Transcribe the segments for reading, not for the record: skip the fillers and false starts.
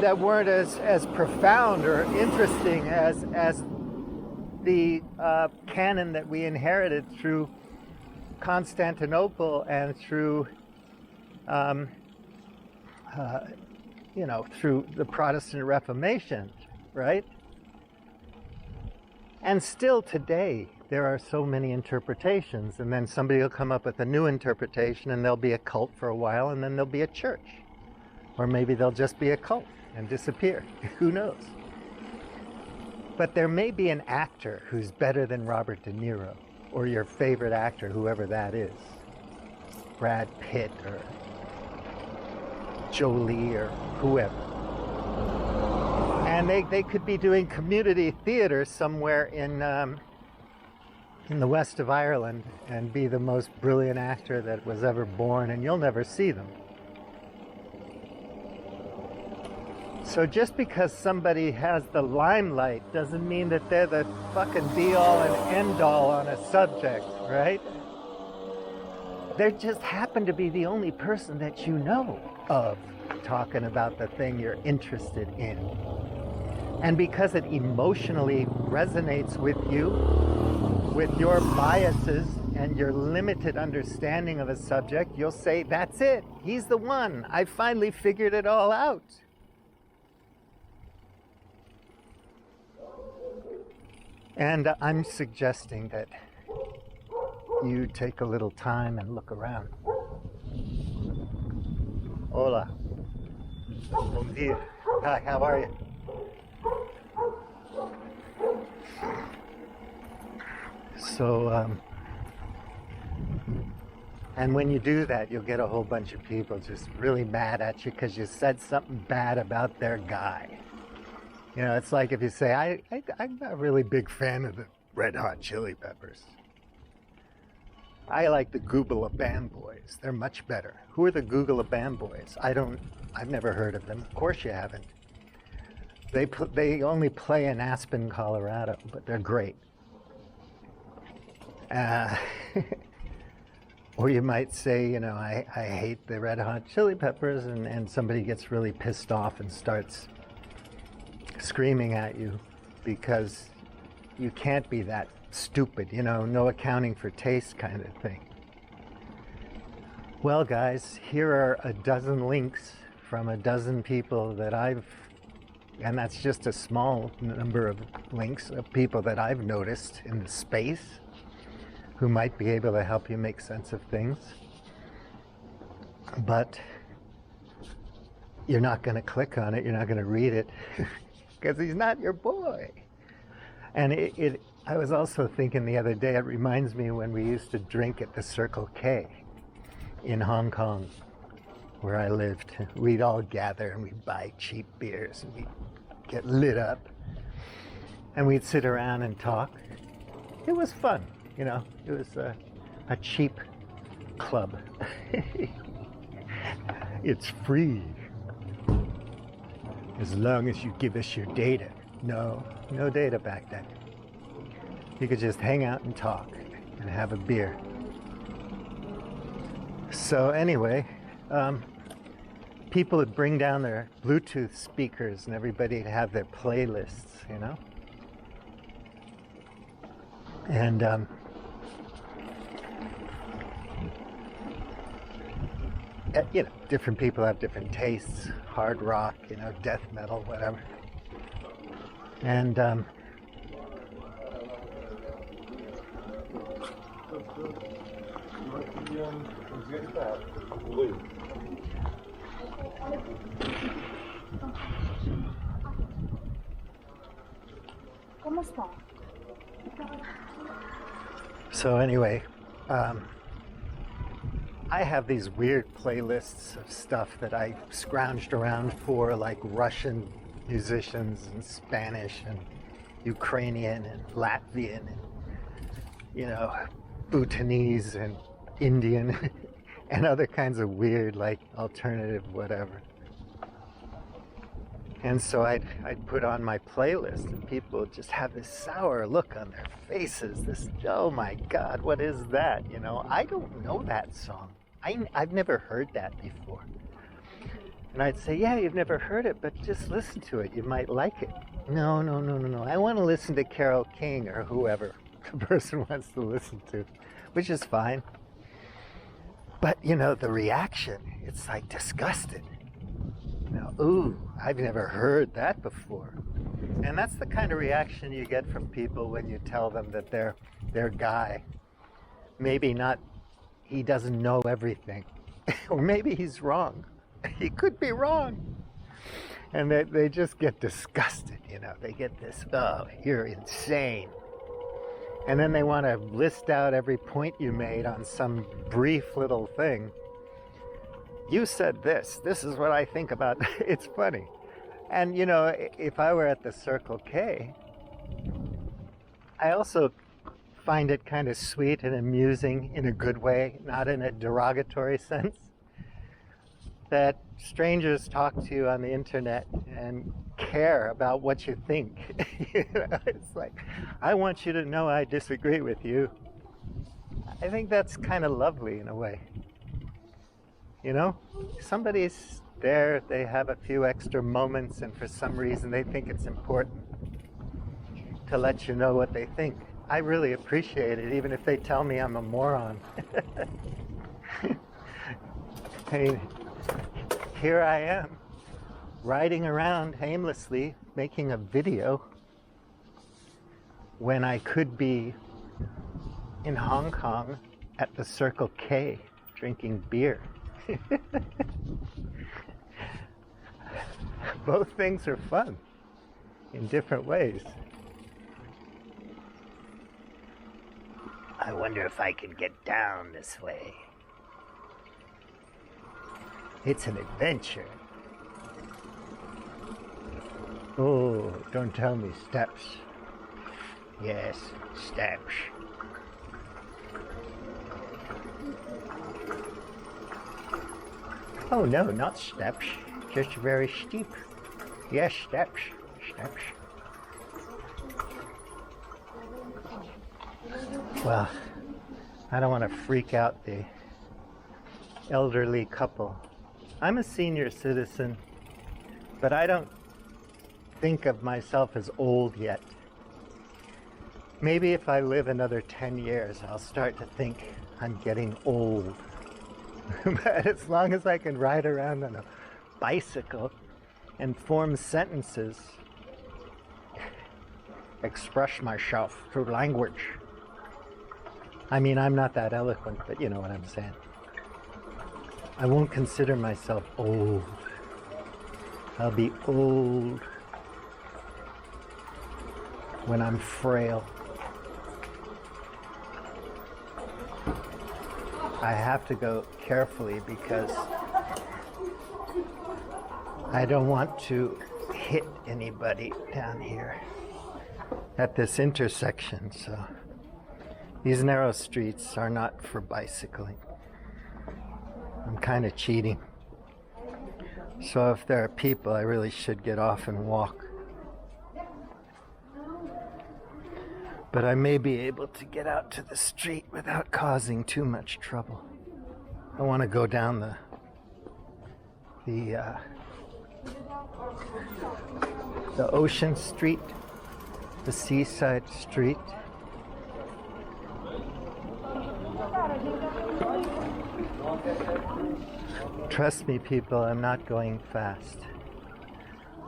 that weren't as profound or interesting as the canon that we inherited through Constantinople and through through the Protestant Reformation, right? And still today, there are so many interpretations, and then somebody will come up with a new interpretation, and there'll be a cult for a while, and then there'll be a church. Or maybe they'll just be a cult and disappear. Who knows? But there may be an actor who's better than Robert De Niro, or your favorite actor, whoever that is. Brad Pitt, or Jolie, or whoever. And they could be doing community theater somewhere in the west of Ireland and be the most brilliant actor that was ever born, and you'll never see them. So just because somebody has the limelight doesn't mean that they're the fucking be-all and end-all on a subject, right? They just happen to be the only person that you know of talking about the thing you're interested in. And because it emotionally resonates with you, with your biases and your limited understanding of a subject, you'll say, that's it, he's the one, I finally figured it all out. And I'm suggesting that you take a little time and look around. Hola. Bom dia. Hi, how are you? So, and when you do that, you'll get a whole bunch of people just really mad at you because you said something bad about their guy. You know, it's like if you say, I'm not a really big fan of the Red Hot Chili Peppers. I like the Googla Band Boys. They're much better. Who are the Googla Band Boys? I've never heard of them. Of course you haven't. They only play in Aspen, Colorado, but they're great. Or you might say, you know, I hate the Red Hot Chili Peppers, and somebody gets really pissed off and starts screaming at you because you can't be that stupid, you know, no accounting for taste kind of thing. Well, guys, here are a dozen links from a dozen people that and that's just a small number of links of people that I've noticed in the space who might be able to help you make sense of things. But you're not going to click on it, you're not going to read it, because he's not your boy. And I was also thinking the other day, it reminds me when we used to drink at the Circle K in Hong Kong, where I lived. We'd all gather and we'd buy cheap beers and we'd get lit up and we'd sit around and talk. It was fun, you know, it was a cheap club. It's free as long as you give us your data. No data back then. You could just hang out and talk and have a beer. So anyway, people would bring down their Bluetooth speakers and everybody would have their playlists, you know? And you know, different people have different tastes, hard rock, you know, death metal, whatever. And so anyway, I have these weird playlists of stuff that I scrounged around for, like Russian musicians and Spanish and Ukrainian and Latvian and, you know, Bhutanese and Indian and other kinds of weird, like, alternative whatever. And so I'd put on my playlist and people would just have this sour look on their faces, this, oh my God, what is that? You know, I don't know that song. I've never heard that before. And I'd say, yeah, you've never heard it, but just listen to it. You might like it. No, no, no, no, no. I want to listen to Carole King or whoever the person wants to listen to, which is fine. But, you know, the reaction, it's like disgusted. You know, ooh, I've never heard that before. And that's the kind of reaction you get from people when you tell them that their guy, maybe not, he doesn't know everything. Or maybe he's wrong. He could be wrong. And they just get disgusted, you know. They get this, oh, you're insane. And then they want to list out every point you made on some brief little thing. You said this. This is what I think about. It's funny. And, you know, if I were at the Circle K, I also find it kind of sweet and amusing in a good way, not in a derogatory sense, that strangers talk to you on the internet and care about what you think. You know, it's like, I want you to know I disagree with you. I think that's kind of lovely in a way. You know, somebody's there, they have a few extra moments, and for some reason they think it's important to let you know what they think. I really appreciate it, even if they tell me I'm a moron. I mean, here I am, riding around aimlessly, making a video, when I could be in Hong Kong at the Circle K, drinking beer. Both things are fun, in different ways. I wonder if I can get down this way. It's an adventure. Oh, don't tell me steps. Yes, steps. Oh no, not steps. Just very steep. Yes, steps. Steps. Well, I don't want to freak out the elderly couple. I'm a senior citizen, but I don't think of myself as old yet. Maybe if I live another 10 years, I'll start to think I'm getting old. But as long as I can ride around on a bicycle and form sentences, express myself through language. I mean, I'm not that eloquent, but you know what I'm saying. I won't consider myself old. I'll be old when I'm frail. I have to go carefully because I don't want to hit anybody down here at this intersection. So these narrow streets are not for bicycling. I'm kind of cheating. So if there are people, I really should get off and walk. But I may be able to get out to the street without causing too much trouble. I want to go down the Ocean Street, the Seaside Street. Trust me, people, I'm not going fast.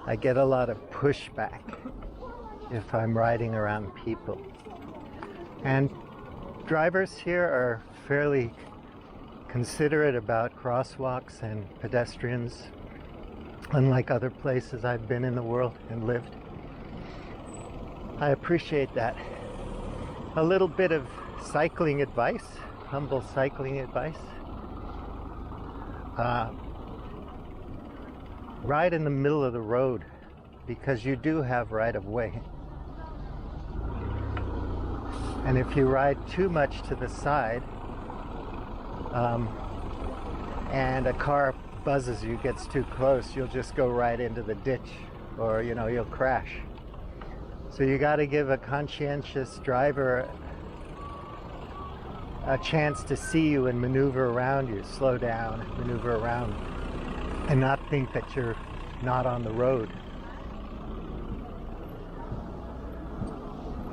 I get a lot of pushback if I'm riding around people. And drivers here are fairly considerate about crosswalks and pedestrians, unlike other places I've been in the world and lived. I appreciate that. A little bit of cycling advice, humble cycling advice. Ride in the middle of the road because you do have right of way. And if you ride too much to the side, and a car buzzes you, gets too close, you'll just go right into the ditch, or you'll crash. So you got to give a conscientious driver a chance to see you and maneuver around you, slow down, maneuver around. and not think that you're not on the road.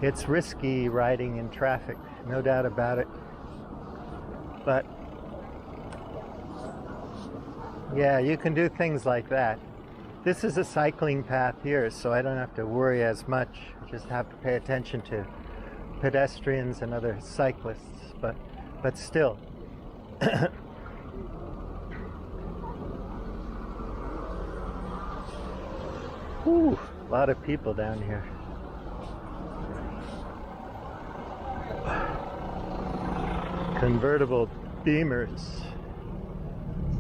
It's risky riding in traffic, no doubt about it. But yeah, you can do things like that. This is a cycling path here, so I don't have to worry as much. I just have to pay attention to pedestrians and other cyclists, but still. Whew, a lot of people down here. Convertible Beamers.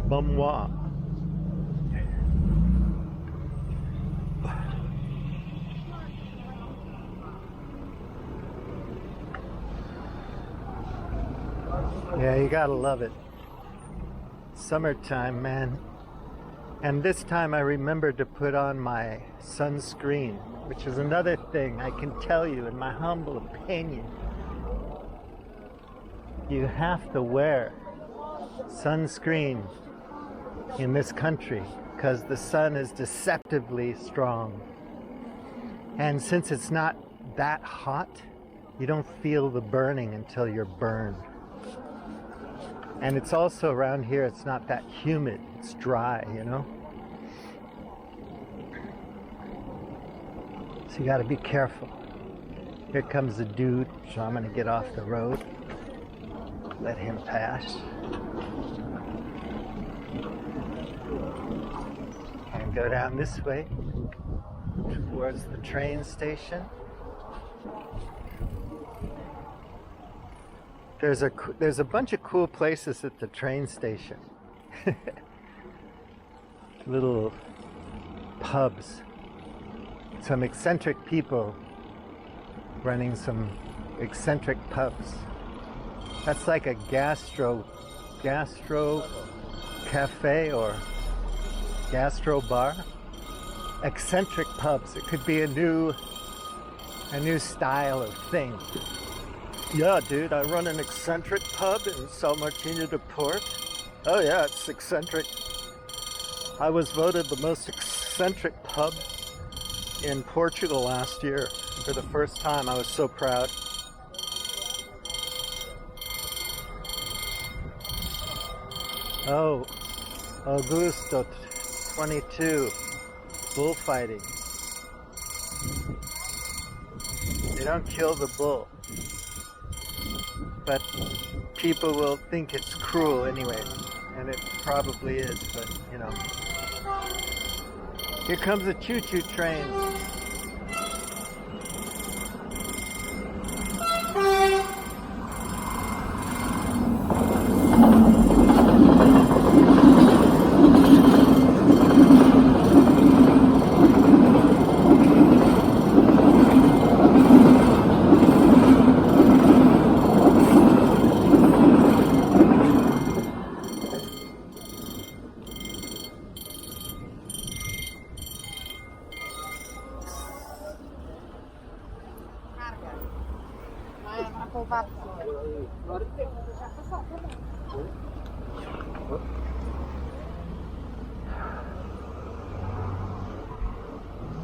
Bon moi. Yeah, you gotta love it. Summertime, man. And this time I remembered to put on my sunscreen, which is another thing I can tell you in my humble opinion. You have to wear sunscreen in this country because the sun is deceptively strong. And since it's not that hot, you don't feel the burning until you're burned. And it's also around here, it's not that humid, it's dry, you know? So you gotta be careful. Here comes the dude, so I'm gonna get off the road. Let him pass. And go down this way towards the train station. There's a bunch of cool places at the train station. Little pubs. Some eccentric people running some eccentric pubs. That's like a gastro cafe or gastro bar. Eccentric pubs. It could be a new style of thing. Yeah, dude, I run an eccentric pub and sell martini de port. Oh yeah, it's eccentric. I was voted the most eccentric pub in Portugal last year for the first time. I was so proud. Oh, Augusto 22, bullfighting. They don't kill the bull, but people will think it's cruel anyway, and it probably is, but you know. Here comes a choo-choo train.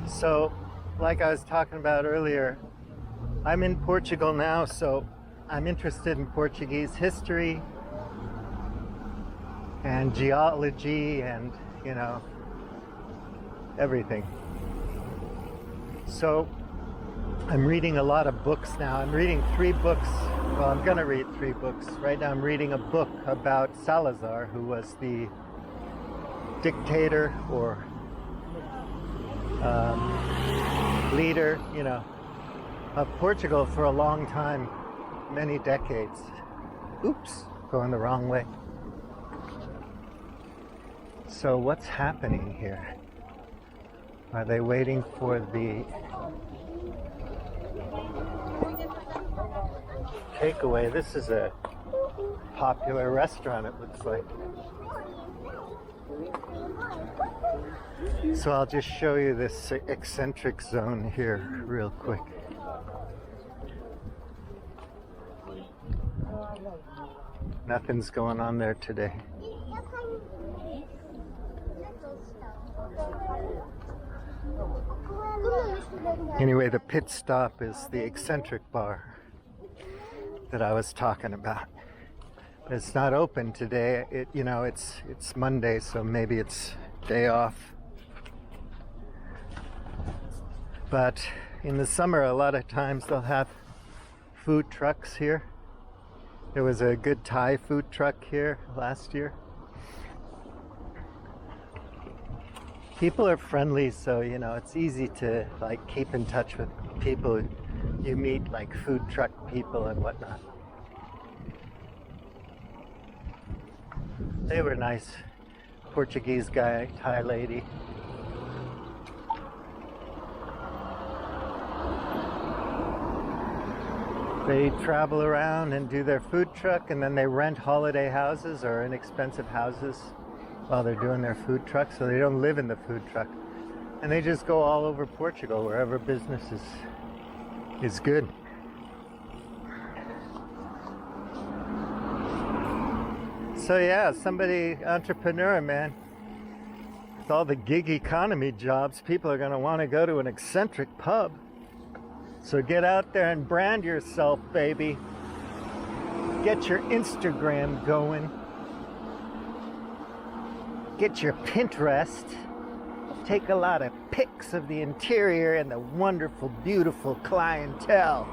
So, like I was talking about earlier, I'm in Portugal now, so I'm interested in Portuguese history and geology and, you know, everything. So, I'm reading a lot of books now. I'm reading 3 books. Well, I'm gonna read 3 books. Right now I'm reading a book about Salazar, who was the dictator or leader, you know, of Portugal for a long time, many decades. Oops, going the wrong way. So what's happening here? Are they waiting for the takeaway? This is a popular restaurant, it looks like. So I'll just show you this eccentric zone here real quick. Nothing's going on there today. Anyway, the pit stop is the eccentric bar that I was talking about. It's not open today. It's Monday, so maybe it's day off. But in the summer, a lot of times they'll have food trucks here. There was a good Thai food truck here last year. People are friendly, so it's easy to like keep in touch with people you meet, like food truck people and whatnot. They were nice. Portuguese guy, Thai lady. They travel around and do their food truck, and then they rent holiday houses or inexpensive houses while they're doing their food truck, so they don't live in the food truck. And they just go all over Portugal, wherever business is good. So yeah, entrepreneur, man. With all the gig economy jobs, people are gonna wanna go to an eccentric pub. So get out there and brand yourself, baby. Get your Instagram going. Get your Pinterest. Take a lot of pics of the interior and the wonderful, beautiful clientele.